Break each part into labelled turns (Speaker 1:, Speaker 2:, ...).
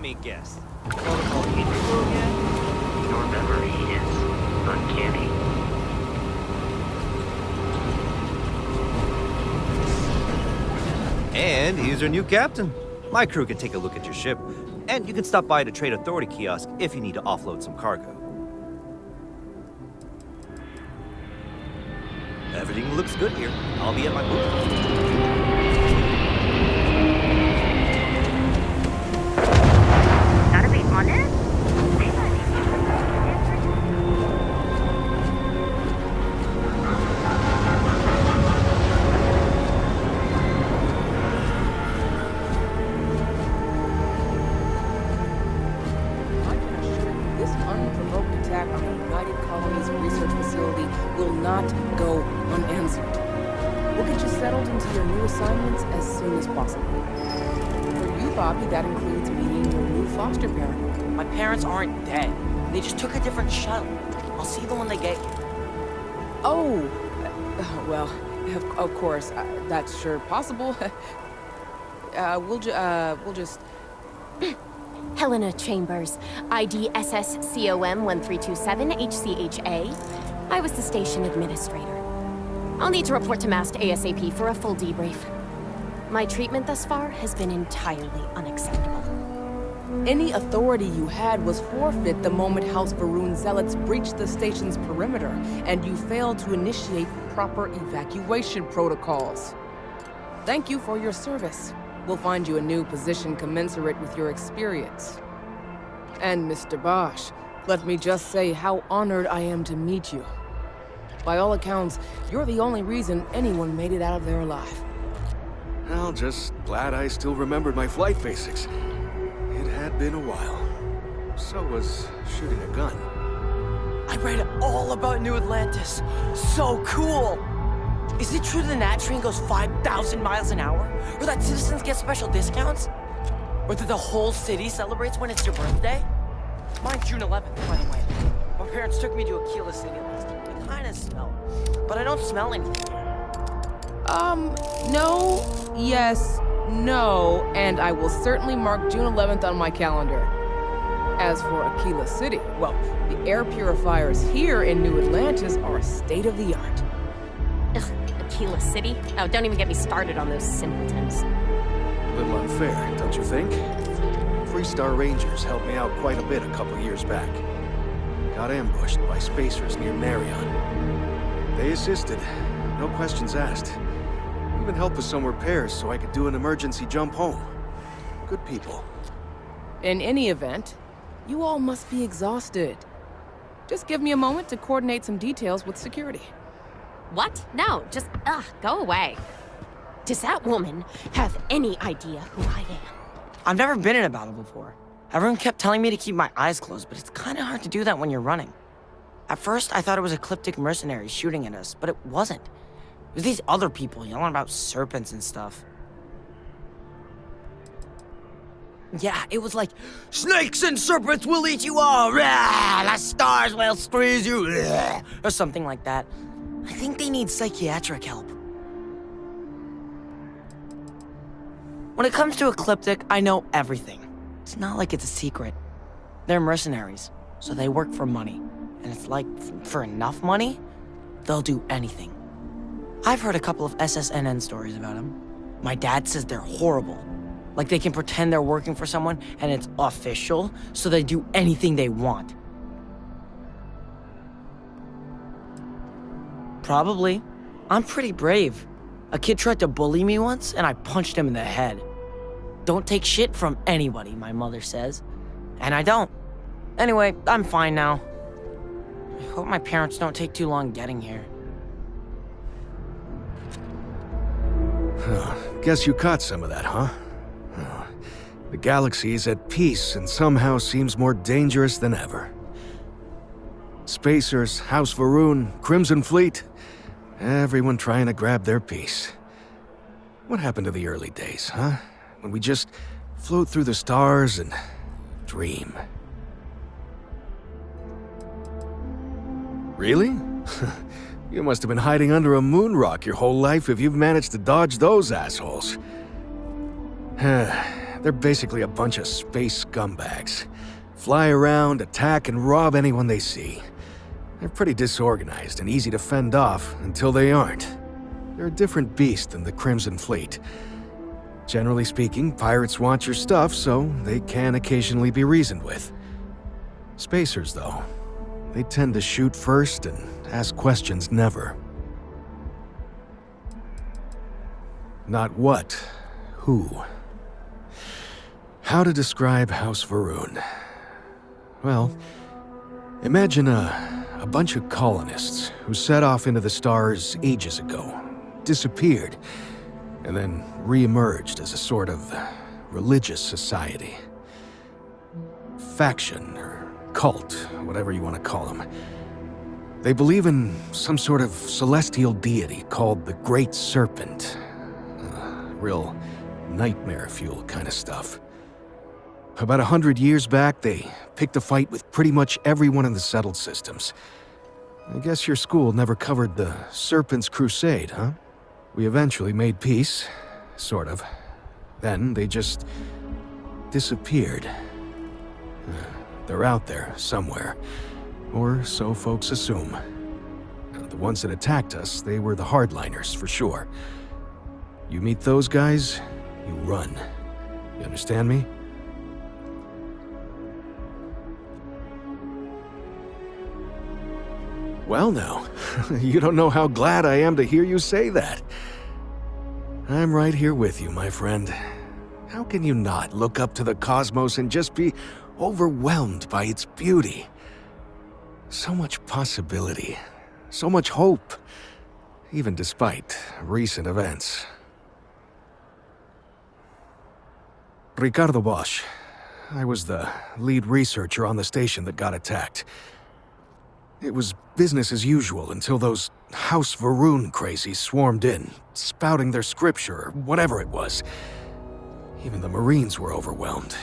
Speaker 1: me guess. Protocol Indigo again?
Speaker 2: Your memory is uncanny.
Speaker 3: And he's your new captain. My crew can take a look at your ship, and you can stop by the Trade Authority kiosk if you need to offload some cargo. Everything looks good here. I'll be at my booth.
Speaker 2: Gotta be honest.
Speaker 4: This unprovoked attack on the United Colonies Research Facility will not go unanswered. We'll get you settled into your new assignments as soon as possible. For you, Bobby, that includes meeting your new foster parent.
Speaker 5: My parents aren't dead. They just took a different shuttle. I'll see them when they get here.
Speaker 4: Oh, well, of course, that's sure possible. We'll just...
Speaker 6: Helena Chambers, ID SSCOM 1327 HCHA. I was the station administrator. I'll need to report to MAST ASAP for a full debrief. My treatment thus far has been entirely unacceptable.
Speaker 4: Any authority you had was forfeit the moment House Varun zealots breached the station's perimeter, and you failed to initiate proper evacuation protocols. Thank you for your service. We'll find you a new position commensurate with your experience. And Mr. Bosch, let me just say how honored I am to meet you. By all accounts, you're the only reason anyone made it out of there alive.
Speaker 7: Well, just glad I still remembered my flight basics. It had been a while. So was shooting a gun.
Speaker 5: I read all about New Atlantis. So cool! Is it true the Nat train goes 5,000 miles an hour? Or that citizens get special discounts? Or that the whole city celebrates when it's your birthday? Mine's June 11th, by the way. My parents took me to Aquila City last year. I kinda smell. But I don't smell anything.
Speaker 4: No, yes, no, and I will certainly mark June 11th on my calendar. As for Aquila City, well, the air purifiers here in New Atlantis are state-of-the-art.
Speaker 6: Ugh, Aquila City? Oh, don't even get me started on those simpletons.
Speaker 7: A little unfair, don't you think? Freestar Rangers helped me out quite a bit a couple years back. Got ambushed by spacers near Marion. They assisted, no questions asked. Even helped with some repairs so I could do an emergency jump home. Good people.
Speaker 4: In any event, you all must be exhausted. Just give me a moment to coordinate some details with security.
Speaker 6: What? No, just, go away. Does that woman have any idea who I am?
Speaker 5: I've never been in a battle before. Everyone kept telling me to keep my eyes closed, but it's kinda hard to do that when you're running. At first, I thought it was ecliptic mercenaries shooting at us, but it wasn't. It was these other people yelling about serpents and stuff. Yeah, it was like, snakes and serpents will eat you all, rah, the stars will squeeze you, rah, or something like that. I think they need psychiatric help. When it comes to ecliptic, I know everything. It's not like it's a secret. They're mercenaries, so they work for money. And it's like, for enough money, they'll do anything. I've heard a couple of SSNN stories about them. My dad says they're horrible. Like they can pretend they're working for someone and it's official, so they do anything they want. Probably. I'm pretty brave. A kid tried to bully me once and I punched him in the head. Don't take shit from anybody, my mother says. And I don't. Anyway, I'm fine now. I hope my parents don't take too long getting here.
Speaker 7: Guess you caught some of that, huh? The galaxy is at peace and somehow seems more dangerous than ever. Spacers, House Varun, Crimson Fleet, everyone trying to grab their piece. What happened to the early days, huh? When we just float through the stars and dream. Really? You must have been hiding under a moon rock your whole life if you've managed to dodge those assholes. They're basically a bunch of space scumbags. Fly around, attack, and rob anyone they see. They're pretty disorganized and easy to fend off until they aren't. They're a different beast than the Crimson Fleet. Generally speaking, pirates want your stuff, so they can occasionally be reasoned with. Spacers, though, they tend to shoot first and ask questions never. Not what, who. How to describe House Varun? Well, imagine a bunch of colonists who set off into the stars ages ago, disappeared, and then re-emerged as a sort of religious society. Faction, or cult, whatever you want to call them. They believe in some sort of celestial deity called the Great Serpent. Real nightmare fuel kind of stuff. About 100 years back, they picked a fight with pretty much everyone in the settled systems. I guess your school never covered the Serpent's Crusade, huh? We eventually made peace, sort of. Then they just disappeared. They're out there somewhere, or so folks assume. The ones that attacked us, they were the hardliners, for sure. You meet those guys, you run. You understand me? Well now, you don't know how glad I am to hear you say that. I'm right here with you, my friend. How can you not look up to the cosmos and just be overwhelmed by its beauty? So much possibility, so much hope, even despite recent events. Ricardo Bosch. I was the lead researcher on the station that got attacked. It was business as usual until those House Varun crazies swarmed in, spouting their scripture or whatever it was. Even the Marines were overwhelmed.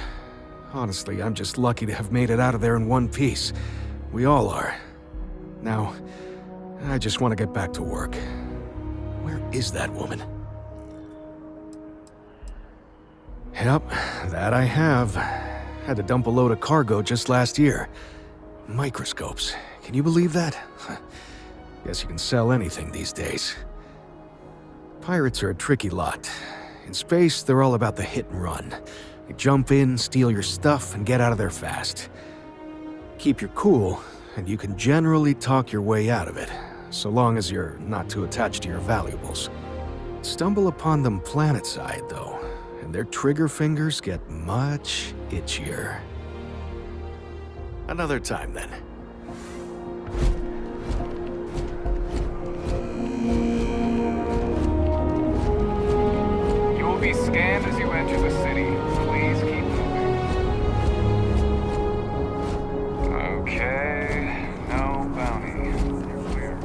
Speaker 7: Honestly, I'm just lucky to have made it out of there in one piece. We all are. Now, I just want to get back to work. Where is that woman? Yep, that I have. Had to dump a load of cargo just last year. Microscopes. Can you believe that? Guess you can sell anything these days. Pirates are a tricky lot. In space, they're all about the hit and run. They jump in, steal your stuff, and get out of there fast. Keep your cool, and you can generally talk your way out of it, so long as you're not too attached to your valuables. Stumble upon them planetside, though, and their trigger fingers get much itchier. Another time, then.
Speaker 8: You will be scanned as you enter the city. Please keep moving. Okay, no bounty. You're clear.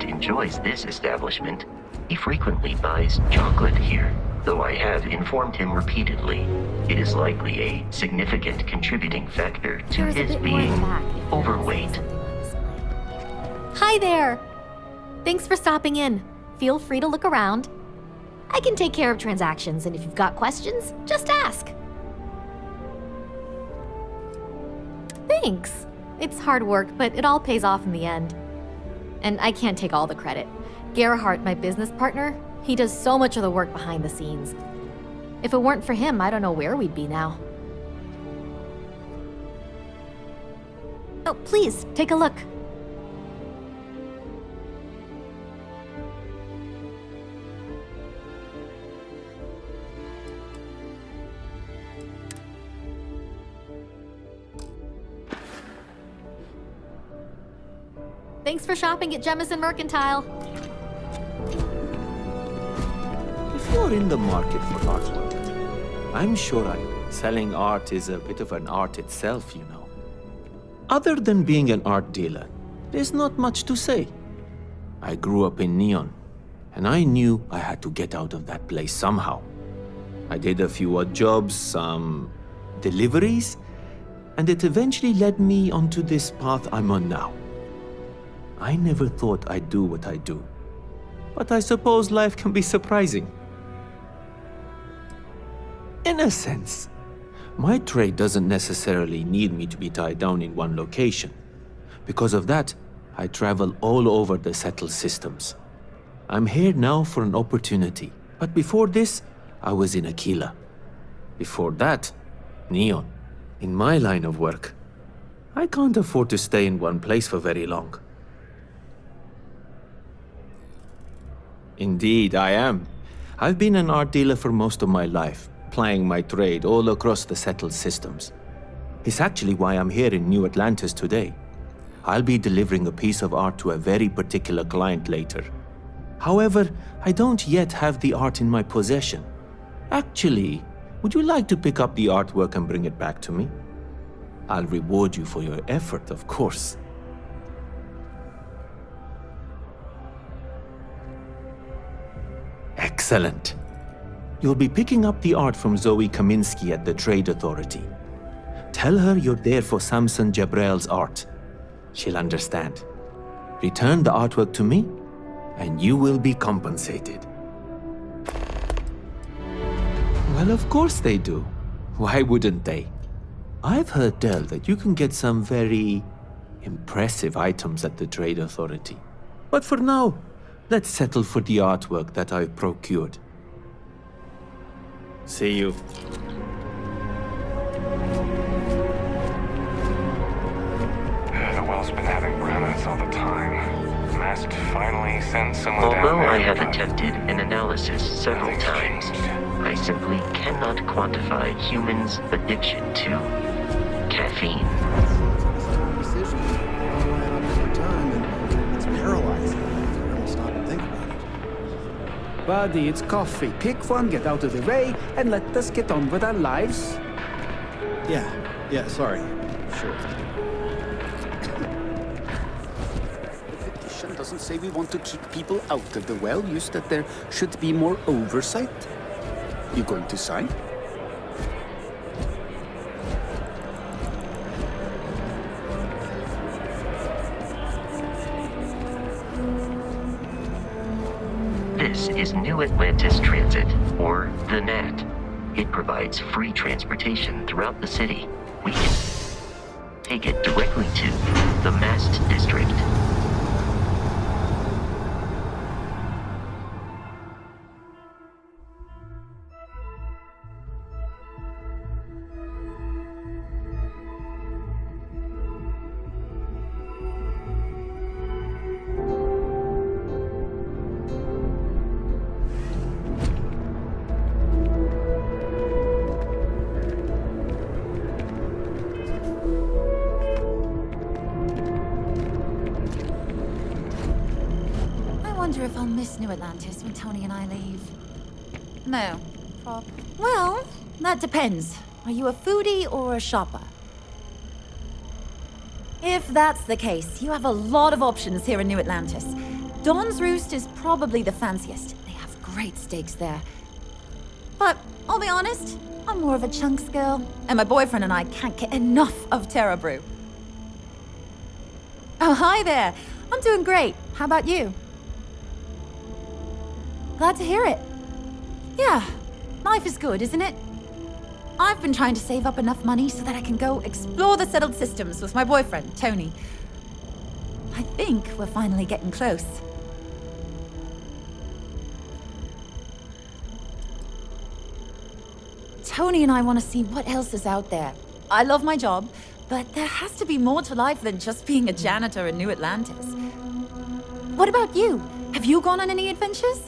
Speaker 2: Enjoys this establishment. He frequently buys chocolate here, though I have informed him repeatedly it is likely a significant contributing factor to his being overweight.
Speaker 9: Hi there! Thanks for stopping in. Feel free to look around. I can take care of transactions, and if you've got questions, just ask. Thanks. It's hard work, but it all pays off in the end. And I can't take all the credit. Gerhardt, my business partner, he does so much of the work behind the scenes. If it weren't for him, I don't know where we'd be now. Oh, please, take a look. Thanks for shopping at Jemison Mercantile.
Speaker 3: If you're in the market for artwork,
Speaker 10: I'm sure selling art is a bit of an art itself, you know. Other than being an art dealer, there's not much to say. I grew up in Neon, and I knew I had to get out of that place somehow. I did a few odd jobs, some deliveries, and it eventually led me onto this path I'm on now. I never thought I'd do what I do, but I suppose life can be surprising. In a sense, my trade doesn't necessarily need me to be tied down in one location. Because of that, I travel all over the settled systems. I'm here now for an opportunity, but before this, I was in Aquila. Before that, Neon. In my line of work, I can't afford to stay in one place for very long. Indeed, I am. I've been an art dealer for most of my life, plying my trade all across the settled systems. It's actually why I'm here in New Atlantis today. I'll be delivering a piece of art to a very particular client later. However, I don't yet have the art in my possession. Actually, would you like to pick up the artwork and bring it back to me? I'll reward you for your effort, of course. Excellent. You'll be picking up the art from Zoe Kaminsky at the Trade Authority. Tell her you're there for Samson Jabrel's art. She'll understand. Return the artwork to me, and you will be compensated. Well, of course they do. Why wouldn't they? I've heard tell that you can get some very impressive items at the Trade Authority. But for now, let's settle for the artwork that I've procured. See you.
Speaker 8: The well's been having brownouts all the time. Mast finally sent someone down
Speaker 2: Although
Speaker 8: there.
Speaker 2: I have attempted an analysis several times, I simply cannot quantify humans' addiction to caffeine.
Speaker 7: Decision. All at a different time, and it's paralyzing. I don't stop and think about it.
Speaker 11: Buddy, it's coffee. Pick one, get out of the way, and let us get on with our lives.
Speaker 7: Yeah, sorry. Sure.
Speaker 11: The petition doesn't say we want to keep people out of the well, just that there should be more oversight. You going to sign?
Speaker 2: This is New Atlantis Transit, or the NAT. It provides free transportation throughout the city. We can take it directly to the Mast District.
Speaker 12: I wonder if I'll miss New Atlantis when Tony and I leave. No. Well, that depends. Are you a foodie or a shopper? If that's the case, you have a lot of options here in New Atlantis. Dawn's Roost is probably the fanciest. They have great steaks there. But I'll be honest, I'm more of a chunks girl, and my boyfriend and I can't get enough of Terra Brew. Oh, hi there. I'm doing great. How about you? Glad to hear it. Yeah, life is good, isn't it? I've been trying to save up enough money so that I can go explore the settled systems with my boyfriend, Tony. I think we're finally getting close. Tony and I want to see what else is out there. I love my job, but there has to be more to life than just being a janitor in New Atlantis. What about you? Have you gone on any adventures?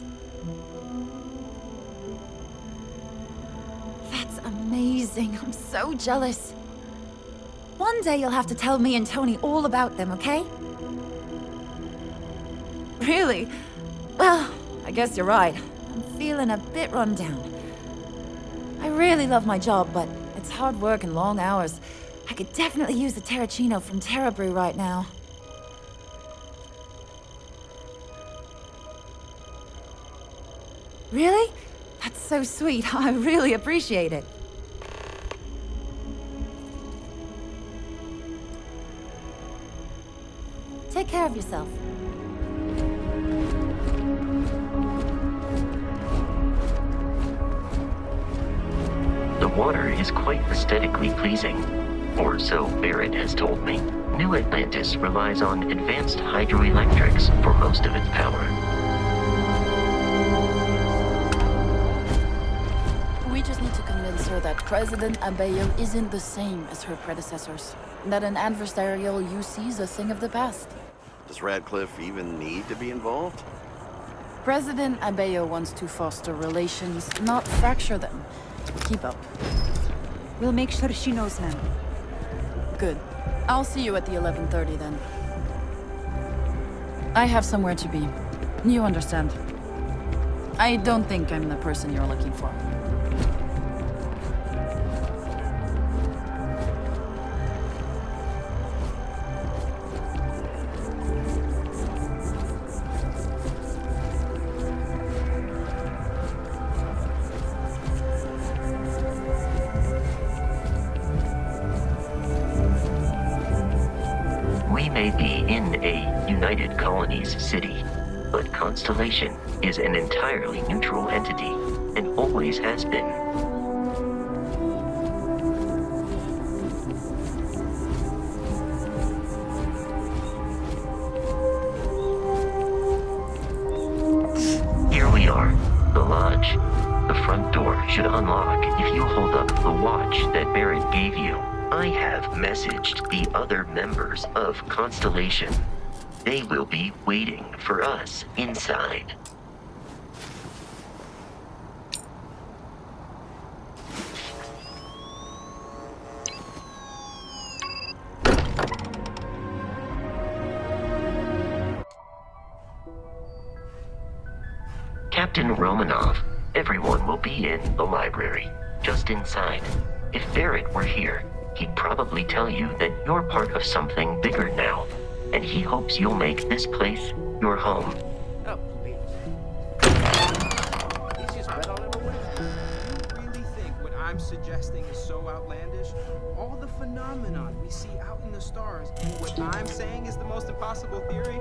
Speaker 12: That's amazing. I'm so jealous. One day you'll have to tell me and Tony all about them, okay? Really? Well, I guess you're right. I'm feeling a bit run down. I really love my job, but it's hard work and long hours. I could definitely use a Terracino from Terra Brew right now. Really? That's so sweet. I really appreciate it. Take care of yourself.
Speaker 2: The water is quite aesthetically pleasing, or so Barrett has told me. New Atlantis relies on advanced hydroelectrics for most of its power.
Speaker 13: We just need to convince her that President Abeyo isn't the same as her predecessors. That an adversarial UC is a thing of the past.
Speaker 14: Does Radcliffe even need to be involved?
Speaker 13: President Abeyo wants to foster relations, not fracture them. Keep up.
Speaker 15: We'll make sure she knows, ma'am.
Speaker 13: Good. I'll see you at the 11:30 then. I have somewhere to be. You understand. I don't think I'm the person you're looking for.
Speaker 2: We may be in a United Colonies city, but Constellation is an entirely neutral entity, and always has been. Here we are, the lodge. The front door should unlock if you hold up the watch that Barrett gave you. I have messaged the other members of Constellation. They will be waiting for us inside. Captain Romanov, everyone will be in the library, just inside. If Barrett were here, he'd probably tell you that you're part of something bigger now, and he hopes you'll make this place your home.
Speaker 16: Oh, please. Easiest bet I'll ever win. You really think what I'm suggesting is so outlandish? All the phenomenon we see out in the stars, and what I'm saying is the most impossible theory?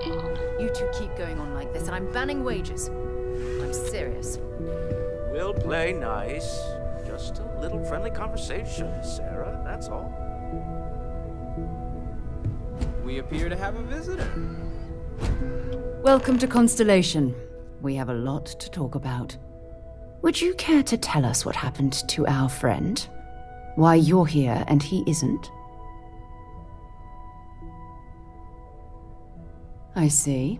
Speaker 17: You two keep going on like this, and I'm banning wages. I'm serious.
Speaker 16: We'll play nice. Just a little friendly conversation, Sarah, that's all. We appear to have a visitor.
Speaker 15: Welcome to Constellation. We have a lot to talk about. Would you care to tell us what happened to our friend? Why you're here and he isn't? I see.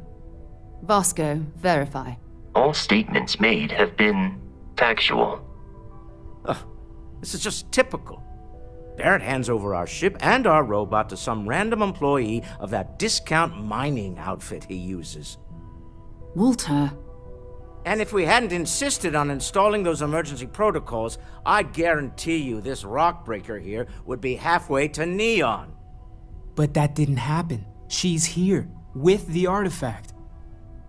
Speaker 15: Vasco, verify.
Speaker 2: All statements made have been factual.
Speaker 18: This is just typical. Barrett hands over our ship and our robot to some random employee of that discount mining outfit he uses.
Speaker 15: Walter.
Speaker 18: And if we hadn't insisted on installing those emergency protocols, I guarantee you this rock breaker here would be halfway to Neon.
Speaker 19: But that didn't happen. She's here, with the artifact.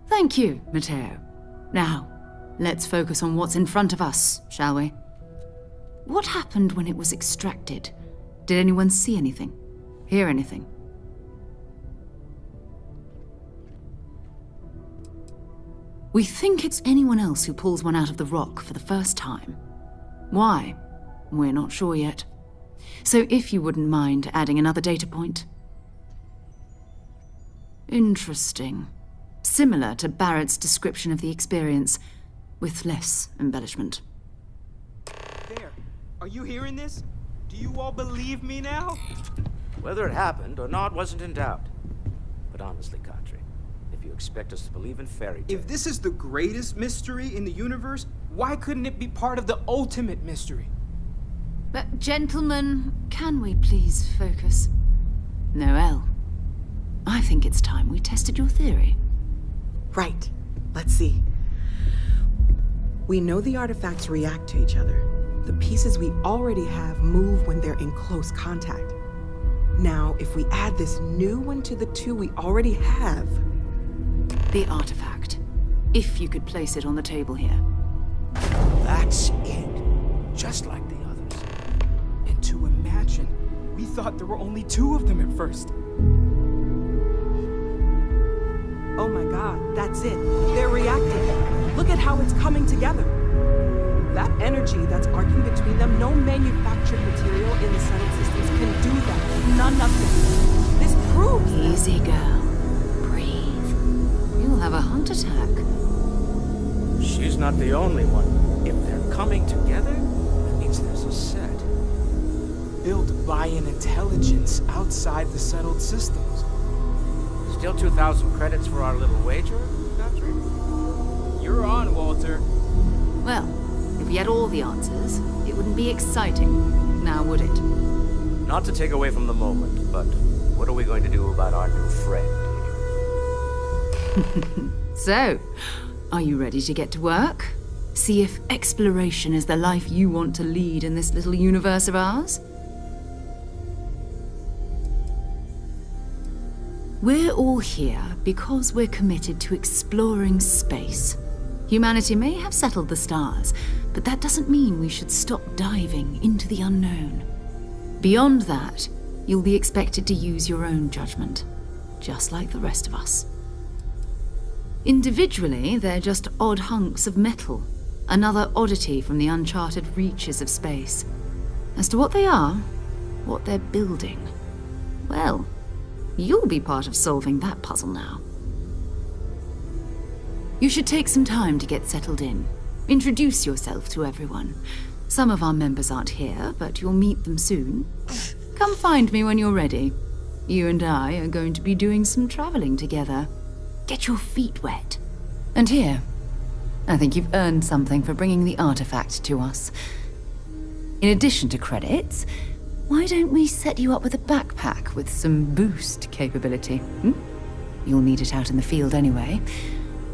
Speaker 15: Thank you, Matteo. Now, let's focus on what's in front of us, shall we? What happened when it was extracted? Did anyone see anything? Hear anything? We think it's anyone else who pulls one out of the rock for the first time. Why? We're not sure yet. So if you wouldn't mind adding another data point. Interesting. Similar to Barrett's description of the experience, with less embellishment.
Speaker 16: There. Are you hearing this? Do you all believe me now?
Speaker 18: Whether it happened or not wasn't in doubt. But honestly, Kadri, if you expect us to believe in fairy tales...
Speaker 16: If this is the greatest mystery in the universe, why couldn't it be part of the ultimate mystery?
Speaker 15: But gentlemen, can we please focus? Noelle, I think it's time we tested your theory.
Speaker 20: Right. Let's see. We know the artifacts react to each other. The pieces we already have move when they're in close contact. Now, if we add this new one to the two we already have...
Speaker 15: The artifact. If you could place it on the table here.
Speaker 16: That's it. Just like the others.
Speaker 19: And to imagine, we thought there were only 2 of them at first.
Speaker 20: Oh my god, that's it. They're reacting. Look at how it's coming together. That energy that's arcing between them, no manufactured material in the settled systems can do that. None of them. This proves that.
Speaker 15: Easy, girl. Breathe. You'll have a heart attack.
Speaker 18: She's not the only one. If they're coming together, that means there's a set.
Speaker 19: Built by an intelligence outside the settled systems.
Speaker 18: Still 2,000 credits for our little wager, Patrick?
Speaker 19: You're on, Walter.
Speaker 15: Well, if we had all the answers, it wouldn't be exciting, now would it?
Speaker 18: Not to take away from the moment, but what are we going to do about our new friend here?
Speaker 15: So, are you ready to get to work? See if exploration is the life you want to lead in this little universe of ours? We're all here because we're committed to exploring space. Humanity may have settled the stars, but that doesn't mean we should stop diving into the unknown. Beyond that, you'll be expected to use your own judgment, just like the rest of us. Individually, they're just odd hunks of metal, another oddity from the uncharted reaches of space. As to what they are, what they're building, well, you'll be part of solving that puzzle now. You should take some time to get settled in. Introduce yourself to everyone. Some of our members aren't here, but you'll meet them soon. Come find me when you're ready. You and I are going to be doing some traveling together. Get your feet wet. And here, I think you've earned something for bringing the artifact to us. In addition to credits, why don't we set you up with a backpack with some boost capability? You'll need it out in the field anyway.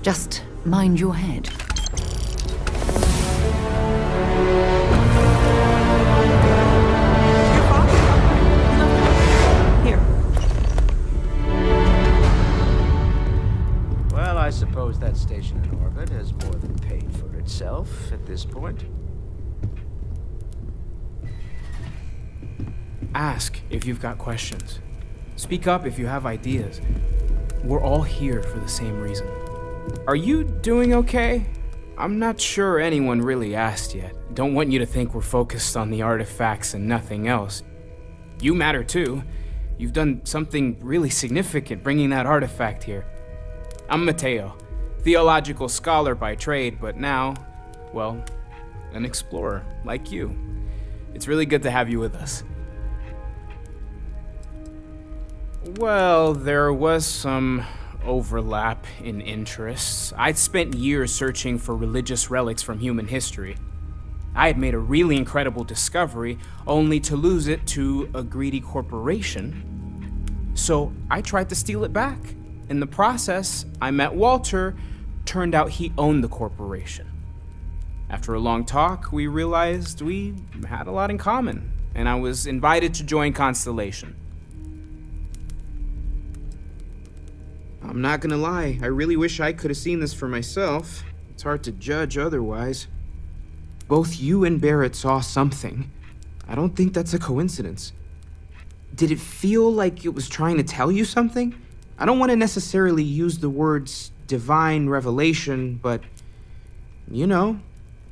Speaker 15: Just mind your head.
Speaker 20: Here.
Speaker 18: Well, I suppose that station in orbit has more than paid for itself at this point.
Speaker 19: Ask if you've got questions. Speak up if you have ideas. We're all here for the same reason. Are you doing okay? I'm not sure anyone really asked yet. Don't want you to think we're focused on the artifacts and nothing else. You matter too. You've done something really significant bringing that artifact here. I'm Mateo, theological scholar by trade, but now, well, an explorer like you. It's really good to have you with us. Well, there was some overlap in interests. I'd spent years searching for religious relics from human history. I had made a really incredible discovery, only to lose it to a greedy corporation. So I tried to steal it back. In the process, I met Walter. Turned out he owned the corporation. After a long talk, we realized we had a lot in common, and I was invited to join Constellation. I'm not gonna lie, I really wish I could have seen this for myself. It's hard to judge otherwise. Both you and Barrett saw something. I don't think that's a coincidence. Did it feel like it was trying to tell you something? I don't want to necessarily use the words divine revelation, but, you know,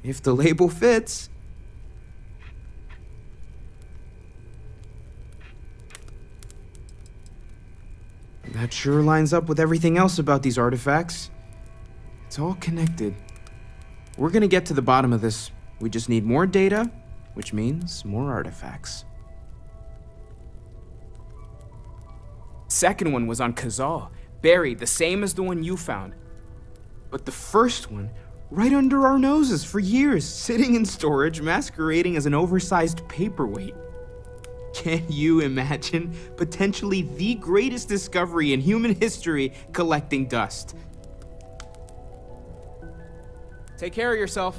Speaker 19: if the label fits. That sure lines up with everything else about these artifacts. It's all connected. We're gonna get to the bottom of this. We just need more data, which means more artifacts. Second one was on Kazal, buried, the same as the one you found. But the first one, right under our noses for years, sitting in storage, masquerading as an oversized paperweight. Can you imagine potentially the greatest discovery in human history collecting dust? Take care of yourself.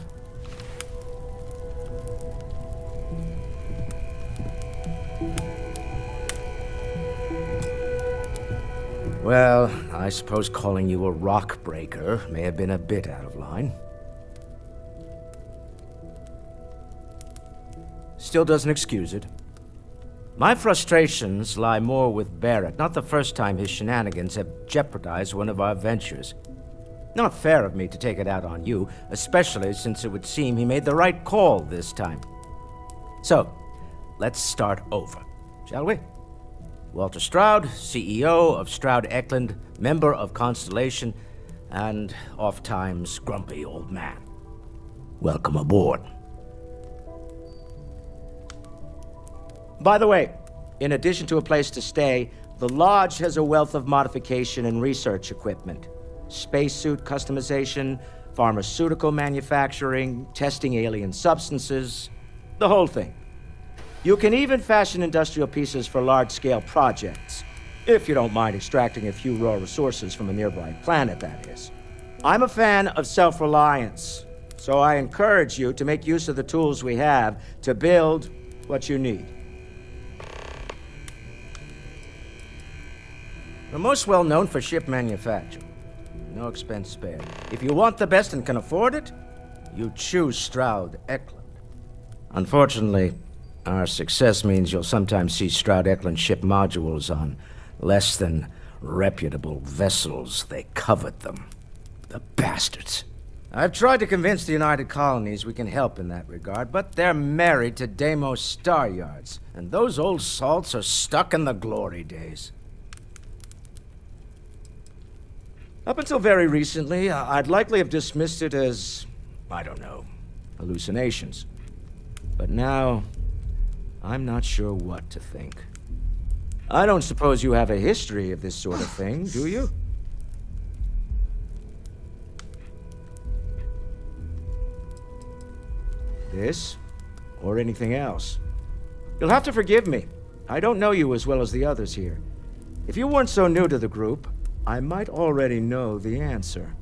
Speaker 18: Well, I suppose calling you a rock breaker may have been a bit out of line. Still doesn't excuse it. My frustrations lie more with Barrett. Not the first time his shenanigans have jeopardized one of our ventures. Not fair of me to take it out on you, especially since it would seem he made the right call this time. So, let's start over, shall we? Walter Stroud, CEO of Stroud Eklund, member of Constellation, and oft-times grumpy old man. Welcome aboard. By the way, in addition to a place to stay, the Lodge has a wealth of modification and research equipment. Spacesuit customization, pharmaceutical manufacturing, testing alien substances, the whole thing. You can even fashion industrial pieces for large-scale projects, if you don't mind extracting a few raw resources from a nearby planet, that is. I'm a fan of self-reliance, so I encourage you to make use of the tools we have to build what you need. We're most well known for ship manufacture. No expense spared. If you want the best and can afford it, you choose Stroud Eklund. Unfortunately, our success means you'll sometimes see Stroud Eklund ship modules on less than reputable vessels. They covet them. The bastards. I've tried to convince the United Colonies we can help in that regard, but they're married to Deimos Star Yards, and those old salts are stuck in the glory days. Up until very recently, I'd likely have dismissed it as, I don't know, hallucinations. But now, I'm not sure what to think. I don't suppose you have a history of this sort of thing, do you? This, or anything else. You'll have to forgive me. I don't know you as well as the others here. If you weren't so new to the group, I might already know the answer.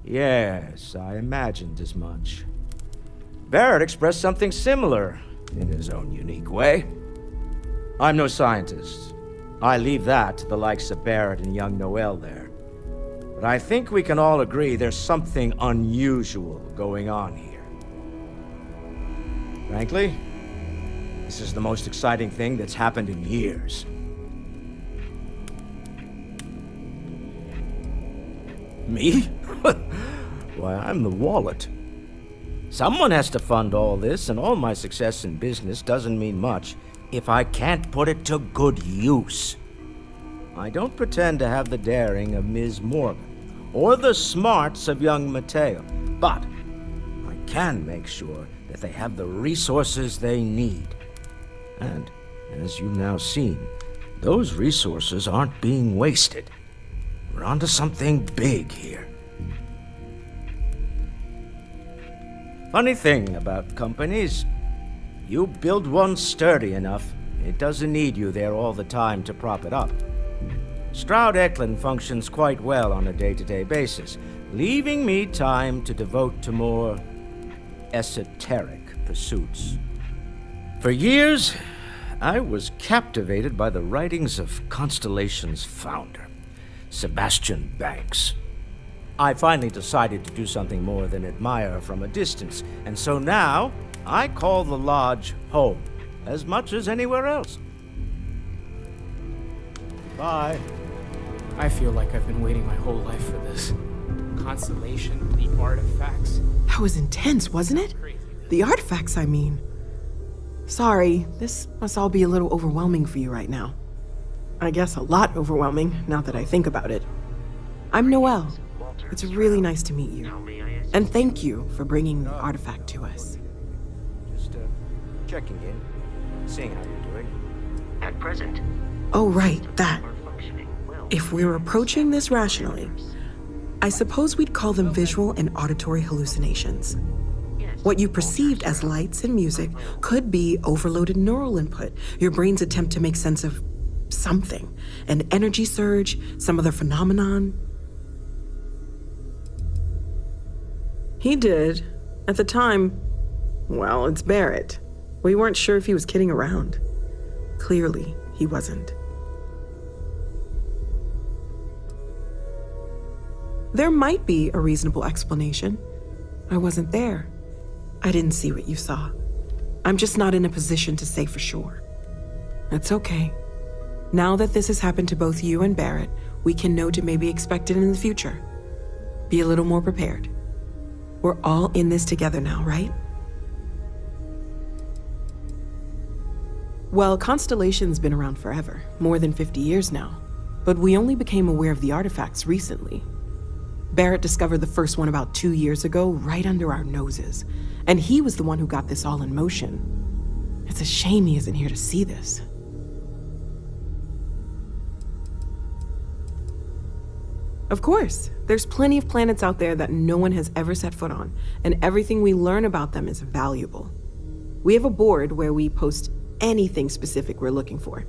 Speaker 18: Yes, I imagined as much. Barrett expressed something similar, in his own unique way. I'm no scientist. I leave that to the likes of Barrett and young Noel there. But I think we can all agree there's something unusual going on here. Frankly, this is the most exciting thing that's happened in years. Me? Why, I'm the wallet. Someone has to fund all this, and all my success in business doesn't mean much if I can't put it to good use. I don't pretend to have the daring of Ms. Morgan, or the smarts of young Mateo, but I can make sure that they have the resources they need. And, as you've now seen, those resources aren't being wasted. We're onto something big here. Funny thing about companies, you build one sturdy enough, it doesn't need you there all the time to prop it up. Stroud Eklund functions quite well on a day-to-day basis, leaving me time to devote to more esoteric pursuits. For years, I was captivated by the writings of Constellation's founder, Sebastian Banks. I finally decided to do something more than admire from a distance, and so now I call the Lodge home, as much as anywhere else. Bye.
Speaker 19: I feel like I've been waiting my whole life for this. Constellation, the artifacts.
Speaker 20: That was intense, wasn't it? The artifacts, I mean. Sorry, this must all be a little overwhelming for you right now. I guess a lot overwhelming, now that I think about it. I'm Noel. It's really nice to meet you. And thank you for bringing the artifact to us.
Speaker 18: Just checking in, seeing how you're doing.
Speaker 2: At present.
Speaker 20: Oh, right, that. If we're approaching this rationally, I suppose we'd call them visual and auditory hallucinations. What you perceived as lights and music could be overloaded neural input, your brain's attempt to make sense of something, an energy surge, some other phenomenon. He did. At the time, well, it's Barrett. We weren't sure if he was kidding around. Clearly, he wasn't. There might be a reasonable explanation. I wasn't there. I didn't see what you saw. I'm just not in a position to say for sure. That's okay. Now that this has happened to both you and Barrett, we can know to maybe expect it in the future. Be a little more prepared. We're all in this together now, right? Well, Constellation's been around forever, more than 50 years now. But we only became aware of the artifacts recently. Barrett discovered the first one about 2 years ago, right under our noses. And he was the one who got this all in motion. It's a shame he isn't here to see this. Of course, there's plenty of planets out there that no one has ever set foot on, and everything we learn about them is valuable. We have a board where we post anything specific we're looking for.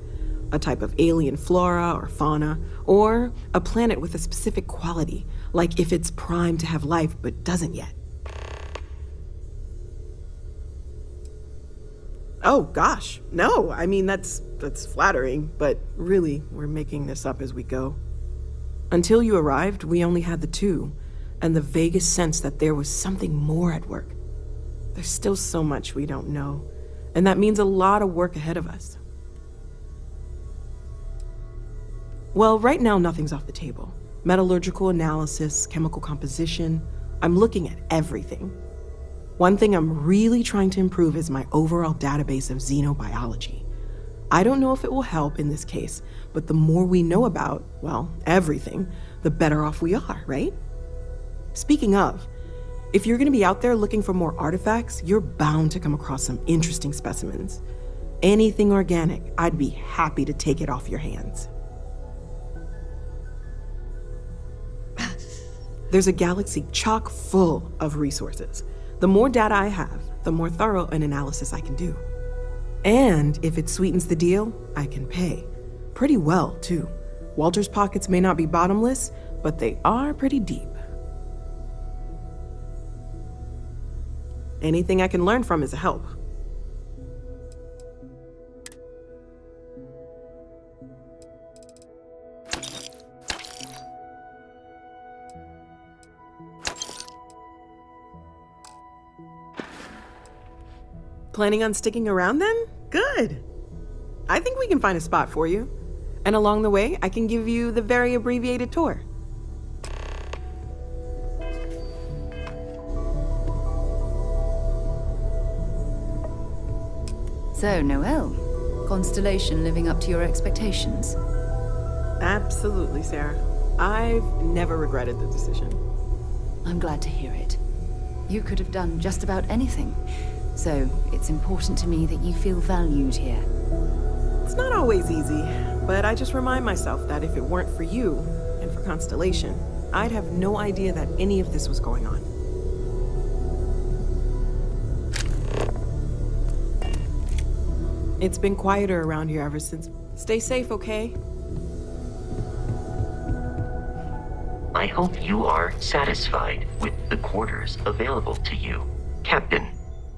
Speaker 20: A type of alien flora or fauna, or a planet with a specific quality, like if it's primed to have life but doesn't yet. Oh gosh, no, I mean that's flattering, but really, we're making this up as we go. Until you arrived, we only had the two, and the vaguest sense that there was something more at work. There's still so much we don't know, and that means a lot of work ahead of us. Well, right now nothing's off the table. Metallurgical analysis, chemical composition, I'm looking at everything. One thing I'm really trying to improve is my overall database of xenobiology. I don't know if it will help in this case, but the more we know about, well, everything, the better off we are, right? Speaking of, if you're gonna be out there looking for more artifacts, you're bound to come across some interesting specimens. Anything organic, I'd be happy to take it off your hands. There's a galaxy chock full of resources. The more data I have, the more thorough an analysis I can do. And if it sweetens the deal, I can pay. Pretty well, too. Walter's pockets may not be bottomless, but they are pretty deep. Anything I can learn from is a help. Planning on sticking around then? Good. I think we can find a spot for you. And along the way, I can give you the very abbreviated tour.
Speaker 15: So, Noelle, Constellation living up to your expectations?
Speaker 20: Absolutely, Sarah. I've never regretted the decision.
Speaker 15: I'm glad to hear it. You could have done just about anything. So, it's important to me that you feel valued here.
Speaker 20: It's not always easy, but I just remind myself that if it weren't for you, and for Constellation, I'd have no idea that any of this was going on. It's been quieter around here ever since. Stay safe, okay?
Speaker 2: I hope you are satisfied with the quarters available to you, Captain.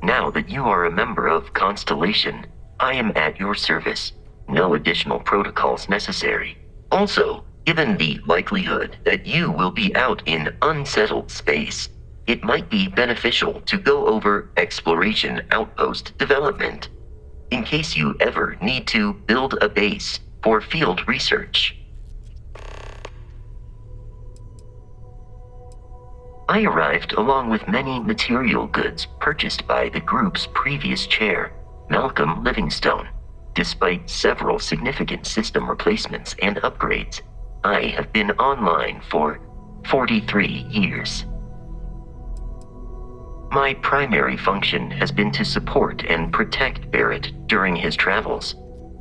Speaker 2: Now that you are a member of Constellation, I am at your service. No additional protocols necessary. Also, given the likelihood that you will be out in unsettled space, it might be beneficial to go over exploration outpost development, in case you ever need to build a base for field research. I arrived along with many material goods purchased by the group's previous chair, Malcolm Livingstone. Despite several significant system replacements and upgrades, I have been online for 43 years. My primary function has been to support and protect Barrett during his travels.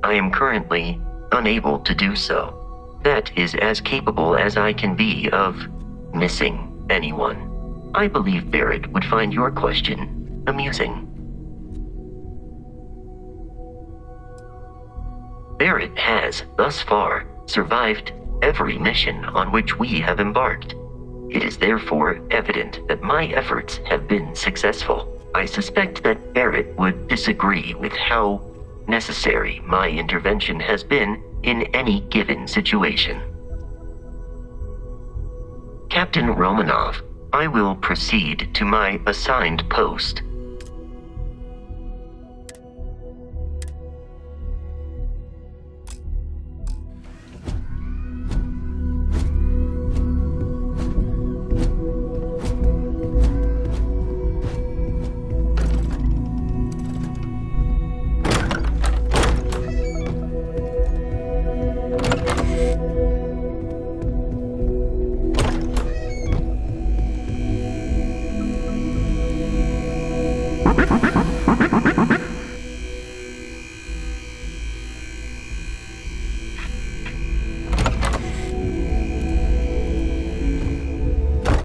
Speaker 2: I am currently unable to do so. That is as capable as I can be of missing anyone. I believe Barrett would find your question amusing. Barrett has, thus far, survived every mission on which we have embarked. It is therefore evident that my efforts have been successful. I suspect that Barrett would disagree with how necessary my intervention has been in any given situation. Captain Romanov, I will proceed to my assigned post.